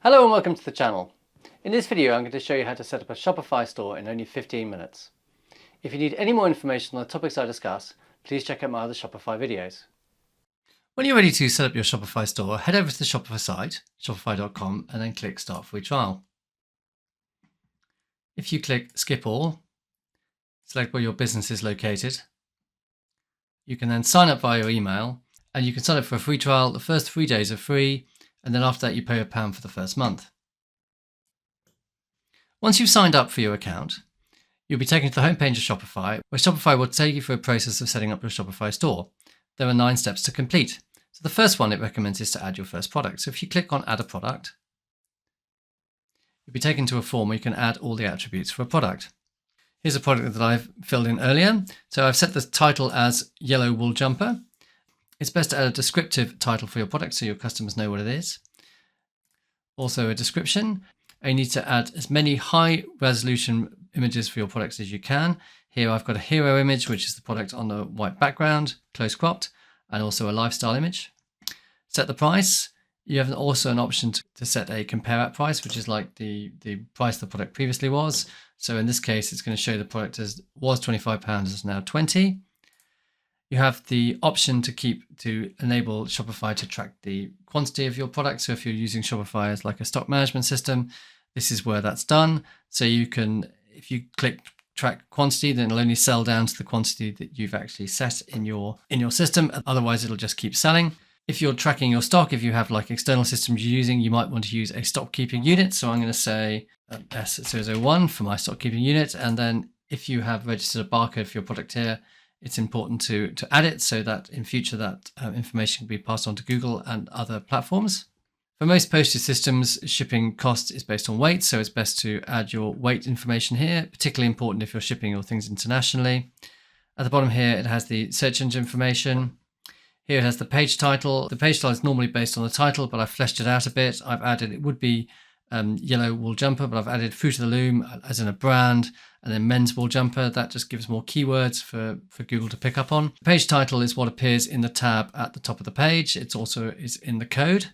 Hello and welcome to the channel. In this video I'm going to show you how to set up a Shopify store in only 15 minutes. If you need any more information on the topics I discuss, please check out my other Shopify videos. When you're ready to set up your Shopify store, head over to the Shopify site, shopify.com, and then click Start Free Trial. If you click Skip All, select where your business is located. You can then sign up via your email, and you can sign up for a free trial. The first 3 days are free, and then after that you pay £1 for the first month. Once you've signed up for your account, you'll be taken to the homepage of Shopify, where Shopify will take you through a process of setting up your Shopify store. There are 9 steps to complete. So the first one it recommends is to add your first product. So if you click on Add a Product, you'll be taken to a form where you can add all the attributes for a product. Here's a product that I've filled in earlier. So I've set the title as Yellow Wool Jumper. It's best to add a descriptive title for your product so your customers know what it is. Also a description. And you need to add as many high resolution images for your products as you can. Here I've got a hero image, which is the product on the white background, close cropped, and also a lifestyle image. Set the price. You have also an option to set a compare at price, which is like the price the product previously was. So in this case, it's going to show the product as was £25 is now 20. You have the option to enable Shopify to track the quantity of your product. So if you're using Shopify as like a stock management system, this is where that's done. So you can, if you click track quantity, then it'll only sell down to the quantity that you've actually set in your system. Otherwise, it'll just keep selling. If you're tracking your stock, if you have like external systems you're using, you might want to use a stock keeping unit. So I'm going to say S001 for my stock keeping unit. And then if you have registered a barcode for your product here, it's important to add it so that in future that information can be passed on to Google and other platforms. For most postage systems, shipping cost is based on weight, so it's best to add your weight information here, particularly important if you're shipping your things internationally. At the bottom here, it has the search engine information. Here it has the page title. The page title is normally based on the title, but I've fleshed it out a bit. I've added, it would be yellow wool jumper, but I've added Fruit of the Loom as in a brand, and then men's wool jumper. That just gives more keywords for Google to pick up on. The page title is what appears in the tab at the top of the page. It's also is in the code.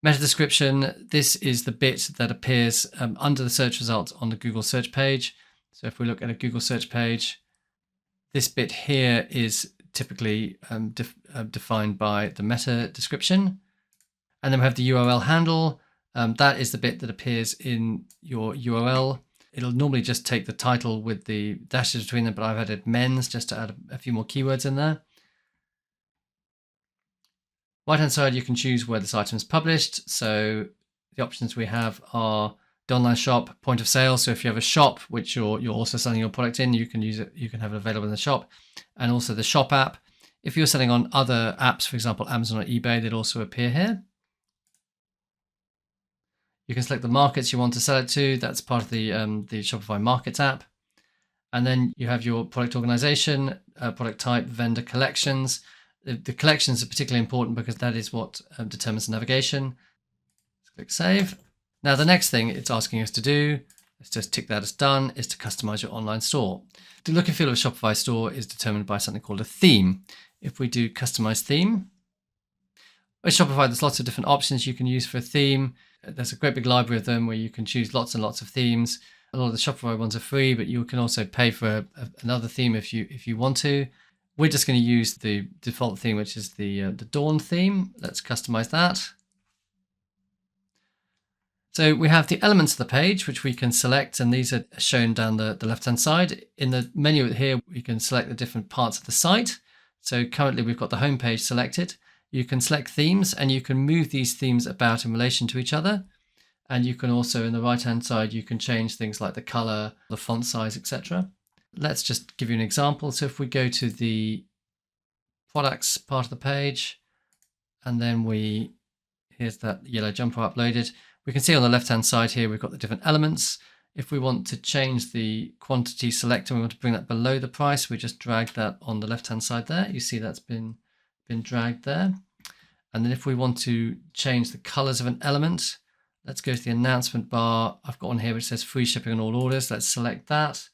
Meta description, this is the bit that appears under the search results on the Google search page. So if we look at a Google search page, this bit here is typically defined by the meta description. And then we have the URL handle. That is the bit that appears in your URL. It'll normally just take the title with the dashes between them, but I've added men's just to add a few more keywords in there. Right-hand side, you can choose where this item is published. So the options we have are the online shop, point of sale. So if you have a shop which you're also selling your product in, you can use it. You can have it available in the shop, and also the shop app. If you're selling on other apps, for example, Amazon or eBay, they'd also appear here. You can select the markets you want to sell it to. That's part of the Shopify Markets app. And then you have your product organization, product type, vendor collections. The collections are particularly important because that is what determines the navigation. Let's click Save. Now the next thing it's asking us to do, let's just tick that as done, is to customize your online store. The look and feel of a Shopify store is determined by something called a theme. If we do Customize Theme, with Shopify there's lots of different options you can use for a theme. There's a great big library of them where you can choose lots and lots of themes. A lot of the Shopify ones are free, but you can also pay for another theme if you want to. We're just going to use the default theme, which is the Dawn theme. Let's customize that. So we have the elements of the page, which we can select, and these are shown down the left-hand side. In the menu here, we can select the different parts of the site. So currently we've got the home page selected. You can select themes, and you can move these themes about in relation to each other. And you can also, in the right-hand side, you can change things like the color, the font size, etc. Let's just give you an example. So if we go to the products part of the page, and then here's that yellow jumper uploaded. We can see on the left-hand side here, we've got the different elements. If we want to change the quantity selector, we want to bring that below the price, we just drag that on the left-hand side there. You see that's been dragged there. And then if we want to change the colors of an element, let's go to the announcement bar. I've got one here which says free shipping on all orders. Let's select that.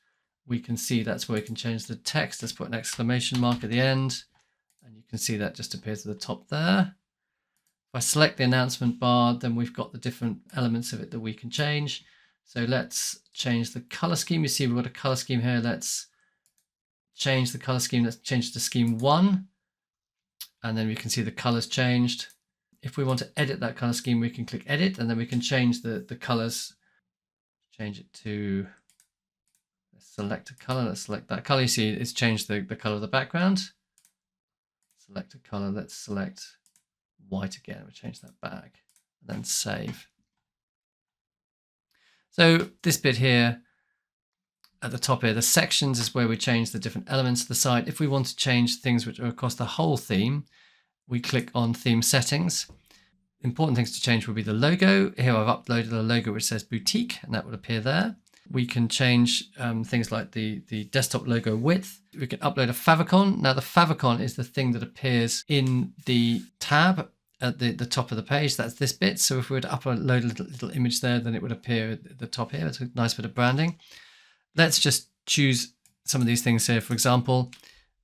We can see that's where we can change the text. Let's put an exclamation mark at the end. And you can see that just appears at the top there. If I select the announcement bar, then we've got the different elements of it that we can change. So let's change the color scheme. You see we've got a color scheme here. Let's change the color scheme. Let's change to scheme 1. And then we can see the colors changed. If we want to edit that color scheme, we can click edit, and then we can change the colors. Change it to, let's select a color. Let's select that color. You see it's changed the color of the background. Select a color. Let's select white again. We'll change that back and then save. So this bit here at the top here, the sections, is where we change the different elements of the site. If we want to change things which are across the whole theme, we click on theme settings. Important things to change will be the logo. Here I've uploaded a logo which says boutique, and that would appear there. We can change things like the desktop logo width. We can upload a favicon. Now the favicon is the thing that appears in the tab at the top of the page. That's this bit. So if we were to upload a little image there, then it would appear at the top here. It's a nice bit of branding. Let's just choose some of these things here. For example,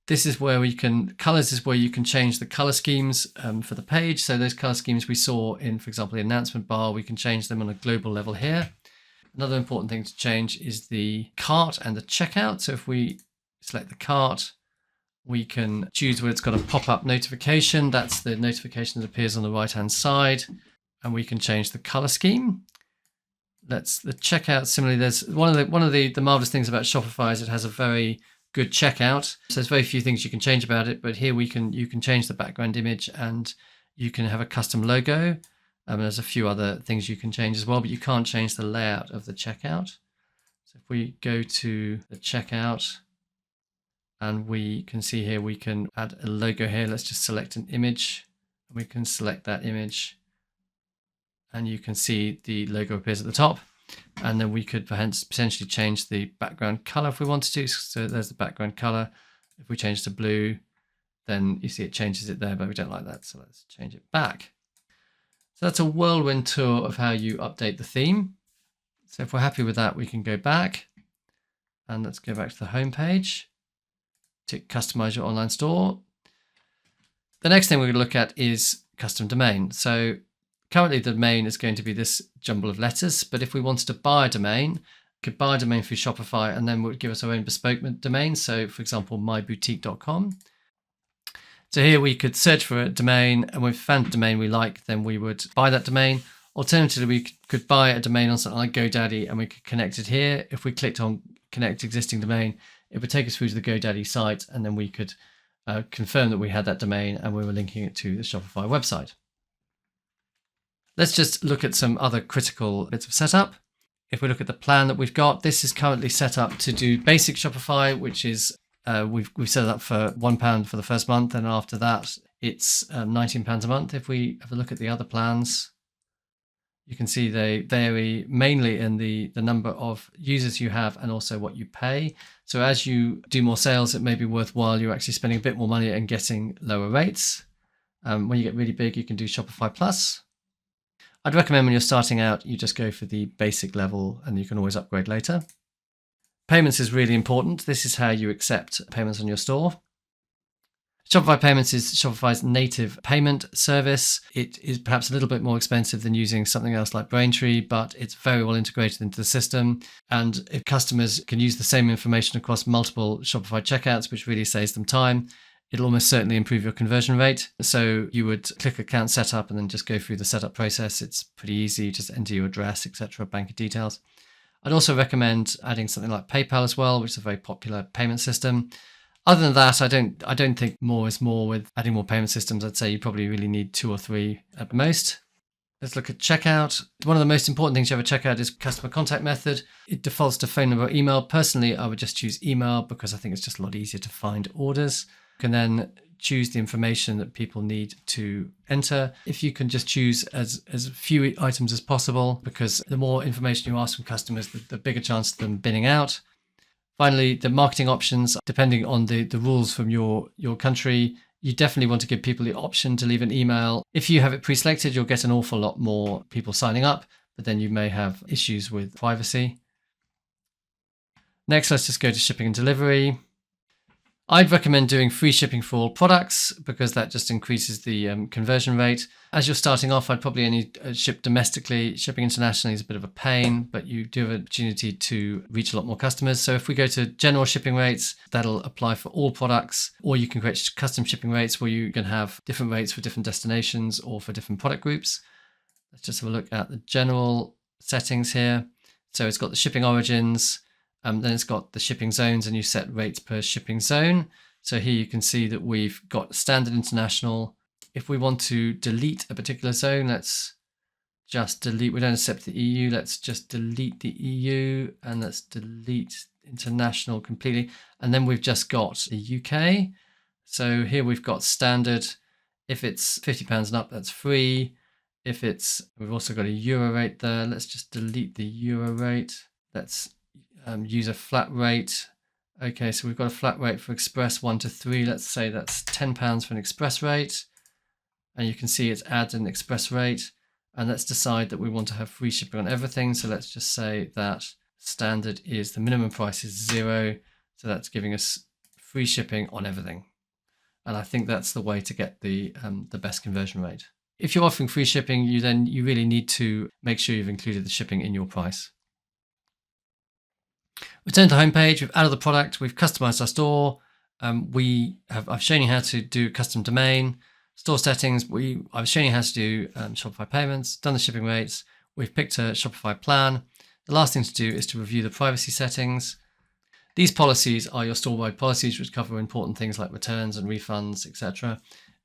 this is where we can, colors is where you can change the color schemes for the page. So those color schemes we saw in, for example, the announcement bar, we can change them on a global level here. Another important thing to change is the cart and the checkout. So if we select the cart, we can choose where it's got a pop-up notification. That's the notification that appears on the right-hand side. And we can change the color scheme. That's the checkout. Similarly, there's one of the marvelous things about Shopify is it has a very good checkout. So there's very few things you can change about it, but here you can change the background image, and you can have a custom logo. There's a few other things you can change as well, but you can't change the layout of the checkout. So if we go to the checkout, and we can see here we can add a logo here. Let's just select an image, and we can select that image, and you can see the logo appears at the top. And then we could potentially change the background color if we wanted to. So there's the background color. If we change to blue, then you see it changes it there, but we don't like that. So let's change it back. So that's a whirlwind tour of how you update the theme. So if we're happy with that, we can go back, and let's go back to the home page. Tick customize your online store. The next thing we're going to look at is custom domain. So currently the domain is going to be this jumble of letters, but if we wanted to buy a domain, we could buy a domain through Shopify, and then it would give us our own bespoke domain. So for example, myboutique.com. So here we could search for a domain, and when we found a domain we like, then we would buy that domain. Alternatively, we could buy a domain on something like GoDaddy, and we could connect it here. If we clicked on connect existing domain, it would take us through to the GoDaddy site, and then we could confirm that we had that domain and we were linking it to the Shopify website. Let's just look at some other critical bits of setup. If we look at the plan that we've got, this is currently set up to do basic Shopify, which is we've set it up for £1 for the first month, and after that it's £19 a month. If we have a look at the other plans, you can see they vary mainly in the number of users you have and also what you pay. So as you do more sales, it may be worthwhile you're actually spending a bit more money and getting lower rates. When you get really big, you can do Shopify Plus. I'd recommend when you're starting out, you just go for the basic level, and you can always upgrade later. Payments is really important. This is how you accept payments on your store. Shopify Payments is Shopify's native payment service. It is perhaps a little bit more expensive than using something else like Braintree, but it's very well integrated into the system. And if customers can use the same information across multiple Shopify checkouts, which really saves them time, it'll almost certainly improve your conversion rate. So you would click account setup and then just go through the setup process. It's pretty easy. Just enter your address, etc., bank details. I'd also recommend adding something like PayPal as well, which is a very popular payment system. Other than that, I don't think more is more with adding more payment systems. I'd say you probably really need 2 or 3 at most. Let's look at checkout. One of the most important things you have at checkout is customer contact method. It defaults to phone number or email. Personally, I would just choose email because I think it's just a lot easier to find orders. You can then choose the information that people need to enter. If you can just choose as few items as possible, because the more information you ask from customers, the bigger chance of them binning out. Finally, the marketing options, depending on the rules from your country, you definitely want to give people the option to leave an email. If you have it pre-selected, you'll get an awful lot more people signing up, but then you may have issues with privacy. Next, let's just go to shipping and delivery. I'd recommend doing free shipping for all products because that just increases the conversion rate. As you're starting off, I'd probably only ship domestically. Shipping internationally is a bit of a pain, but you do have an opportunity to reach a lot more customers. So if we go to general shipping rates, that'll apply for all products, or you can create custom shipping rates where you can have different rates for different destinations or for different product groups. Let's just have a look at the general settings here. So it's got the shipping origins, then it's got the shipping zones, and you set rates per shipping zone. So here you can see that we've got standard international. If we want to delete a particular zone, let's just delete. We don't accept the EU. Let's just delete the EU and let's delete international completely. And then we've just got the UK. So here we've got standard. If it's £50 and up, that's free. If it's, we've also got a euro rate there. Let's just delete the euro rate. Let's use a flat rate. Okay, so we've got a flat rate for express 1 to 3. Let's say that's £10 for an express rate. And you can see it's add an express rate. And let's decide that we want to have free shipping on everything. So let's just say that standard is the minimum price is 0. So that's giving us free shipping on everything. And I think that's the way to get the best conversion rate. If you're offering free shipping, you really need to make sure you've included the shipping in your price. Return to the home page. We've added the product. We've customized our store. I've shown you how to do custom domain. Store settings. I've shown you how to do Shopify payments. Done the shipping rates. We've picked a Shopify plan. The last thing to do is to review the privacy settings. These policies are your store-wide policies, which cover important things like returns and refunds, etc.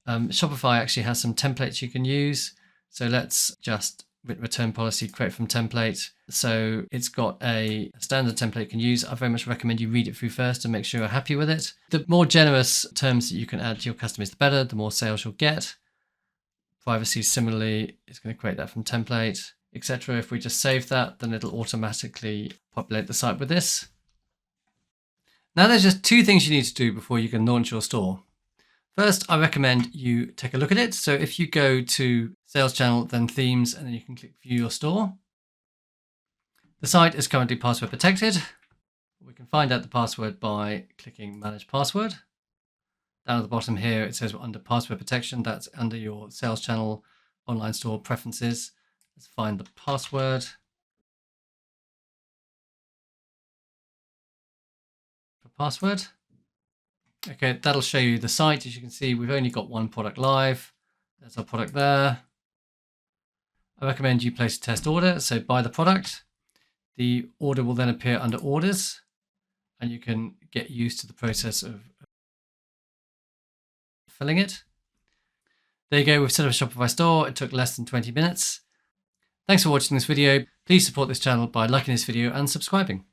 Shopify actually has some templates you can use. So let's just return policy, create from template. So it's got a standard template you can use. I very much recommend you read it through first and make sure you're happy with it. The more generous terms that you can add to your customers, the better, the more sales you'll get. Privacy, similarly, it's going to create that from template, etc. If we just save that, then it'll automatically populate the site with this. Now there's just 2 things you need to do before you can launch your store. First, I recommend you take a look at it. So if you go to Sales Channel, then Themes, and then you can click View Your Store. The site is currently password protected. We can find out the password by clicking Manage Password. Down at the bottom here, it says we're under Password Protection. That's under your Sales Channel online store preferences. Let's find the password. Password. Okay, that'll show you the site. As you can see, we've only got 1 product live. There's our product there. I recommend you place a test order. So buy the product. The order will then appear under orders, and you can get used to the process of filling it. There you go. We've set up a Shopify store. It took less than 20 minutes. Thanks for watching this video. Please support this channel by liking this video and subscribing.